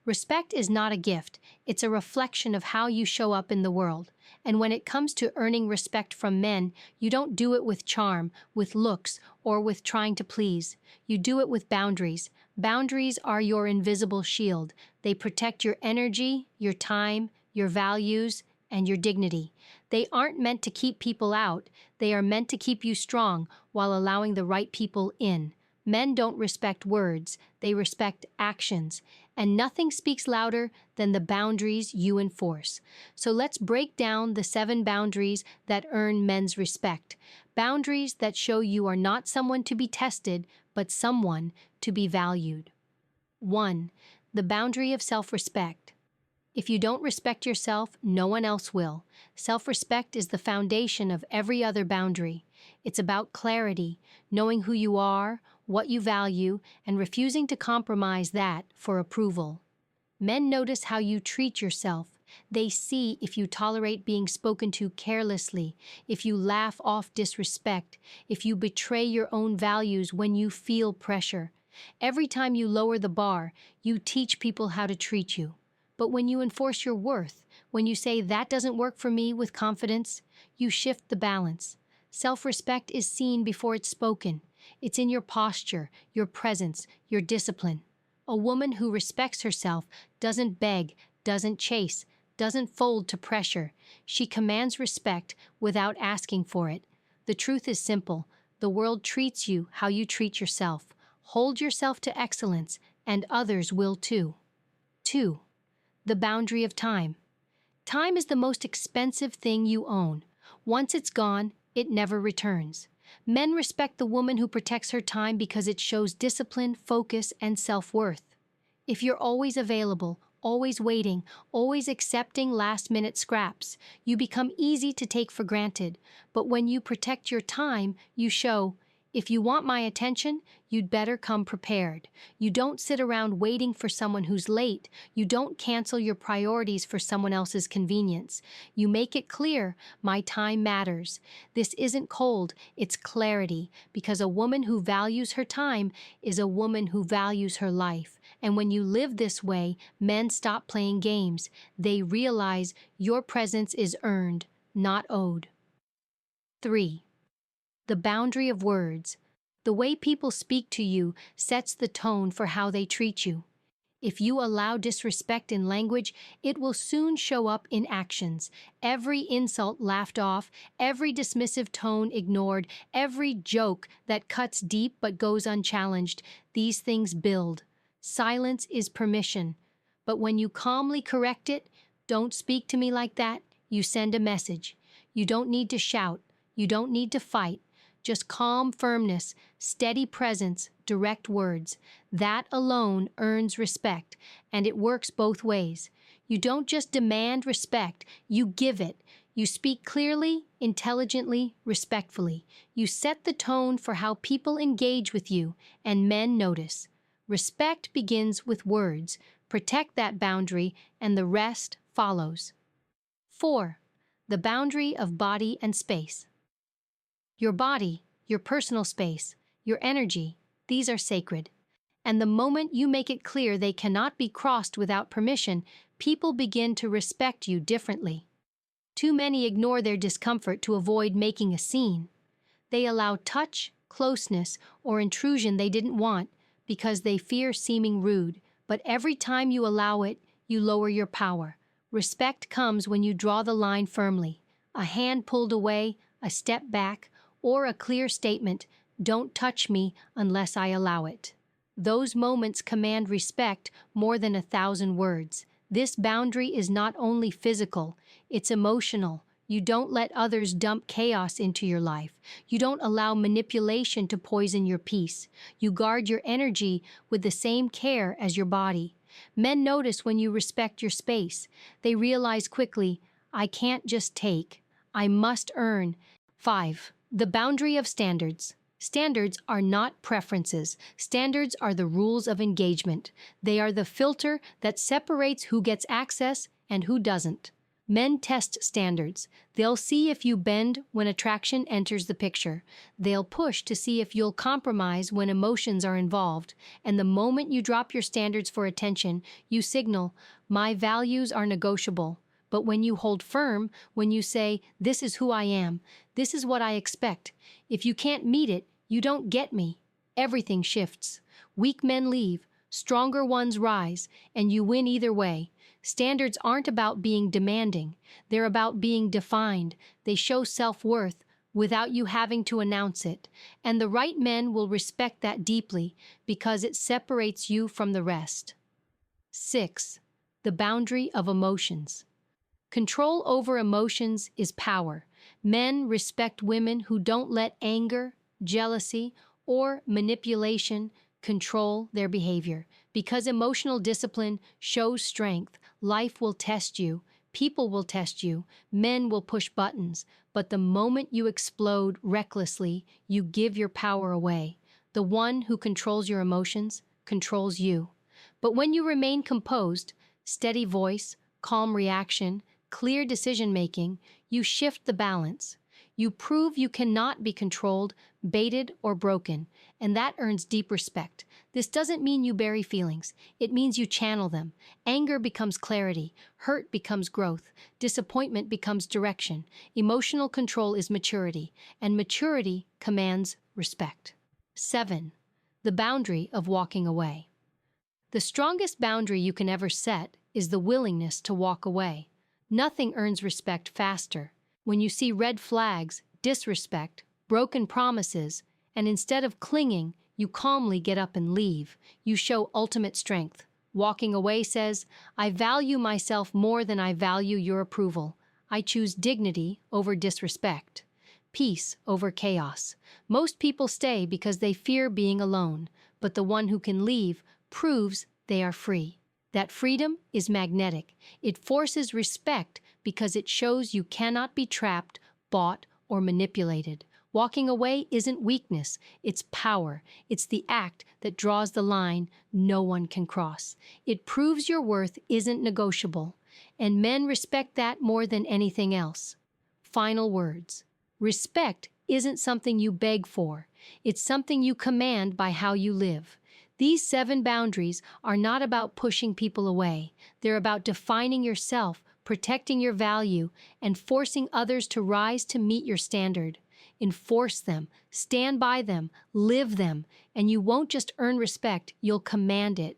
Respect is not a gift, it's a reflection of how you show up in the world. And when it comes to earning respect from men, you don't do it with charm, with looks, or with trying to please. You do it with boundaries. Boundaries are your invisible shield. They protect your energy, your time, your values, and your dignity. They aren't meant to keep people out, they are meant to keep you strong while allowing the right people in. Men don't respect words, they respect actions, and nothing speaks louder than the boundaries you enforce. So let's break down the 7 boundaries that earn men's respect. Boundaries that show you are not someone to be tested, but someone to be valued. 1. The boundary of self-respect. If you don't respect yourself, no one else will. Self-respect is the foundation of every other boundary. It's about clarity, knowing who you are, what you value, and refusing to compromise that for approval. Men notice how you treat yourself. They see if you tolerate being spoken to carelessly, if you laugh off disrespect, if you betray your own values when you feel pressure. Every time you lower the bar, you teach people how to treat you. But when you enforce your worth, when you say that doesn't work for me with confidence, you shift the balance. Self-respect is seen before it's spoken. It's in your posture, your presence, your discipline. A woman who respects herself doesn't beg, doesn't chase, doesn't fold to pressure. She commands respect without asking for it. The truth is simple. The world treats you how you treat yourself. Hold yourself to excellence, and others will too. 2. The boundary of time. Time is the most expensive thing you own. Once it's gone, it never returns. Men respect the woman who protects her time because it shows discipline, focus, and self-worth. If you're always available, always waiting, always accepting last-minute scraps, you become easy to take for granted. But when you protect your time, you show, if you want my attention, you'd better come prepared. You don't sit around waiting for someone who's late. You don't cancel your priorities for someone else's convenience. You make it clear, my time matters. This isn't cold, it's clarity, because a woman who values her time is a woman who values her life. And when you live this way, men stop playing games. They realize your presence is earned, not owed. 3. The boundary of words. The way people speak to you sets the tone for how they treat you. If you allow disrespect in language, it will soon show up in actions. Every insult laughed off, every dismissive tone ignored, every joke that cuts deep but goes unchallenged. These things build. Silence is permission. But when you calmly correct it, don't speak to me like that, you send a message. You don't need to shout. You don't need to fight. Just calm firmness, steady presence, direct words. That alone earns respect, and it works both ways. You don't just demand respect, you give it. You speak clearly, intelligently, respectfully. You set the tone for how people engage with you, and men notice. Respect begins with words. Protect that boundary, and the rest follows. 4. The boundary of body and space. Your body, your personal space, your energy, these are sacred. And the moment you make it clear they cannot be crossed without permission, people begin to respect you differently. Too many ignore their discomfort to avoid making a scene. They allow touch, closeness, or intrusion they didn't want because they fear seeming rude, but every time you allow it, you lower your power. Respect comes when you draw the line firmly. A hand pulled away, a step back, or a clear statement, don't touch me unless I allow it. Those moments command respect more than 1,000 words. This boundary is not only physical, it's emotional. You don't let others dump chaos into your life. You don't allow manipulation to poison your peace. You guard your energy with the same care as your body. Men notice when you respect your space. They realize quickly, I can't just take, I must earn. 5. The boundary of standards. Standards are not preferences. Standards are the rules of engagement. They are the filter that separates who gets access and who doesn't. Men test standards. They'll see if you bend when attraction enters the picture. They'll push to see if you'll compromise when emotions are involved. And the moment you drop your standards for attention, you signal, my values are negotiable. But when you hold firm, when you say, this is who I am, this is what I expect, if you can't meet it, you don't get me. Everything shifts. Weak men leave, stronger ones rise, and you win either way. Standards aren't about being demanding. They're about being defined. They show self-worth without you having to announce it. And the right men will respect that deeply because it separates you from the rest. 6. The boundary of emotions. Control over emotions is power. Men respect women who don't let anger, jealousy, or manipulation control their behavior. Because emotional discipline shows strength, life will test you, people will test you, men will push buttons, but the moment you explode recklessly, you give your power away. The one who controls your emotions controls you. But when you remain composed, steady voice, calm reaction, clear decision-making, you shift the balance. You prove you cannot be controlled, baited, or broken, and that earns deep respect. This doesn't mean you bury feelings. It means you channel them. Anger becomes clarity. Hurt becomes growth. Disappointment becomes direction. Emotional control is maturity, and maturity commands respect. 7. The boundary of walking away. The strongest boundary you can ever set is the willingness to walk away. Nothing earns respect faster. When you see red flags, disrespect, broken promises, and instead of clinging, you calmly get up and leave, you show ultimate strength. Walking away says, I value myself more than I value your approval. I choose dignity over disrespect, peace over chaos. Most people stay because they fear being alone, but the one who can leave proves they are free. That freedom is magnetic. It forces respect because it shows you cannot be trapped, bought, or manipulated. Walking away isn't weakness, it's power. It's the act that draws the line no one can cross. It proves your worth isn't negotiable, and men respect that more than anything else. Final words. Respect isn't something you beg for. It's something you command by how you live. These 7 boundaries are not about pushing people away. They're about defining yourself, protecting your value, and forcing others to rise to meet your standard. Enforce them, stand by them, live them, and you won't just earn respect, you'll command it.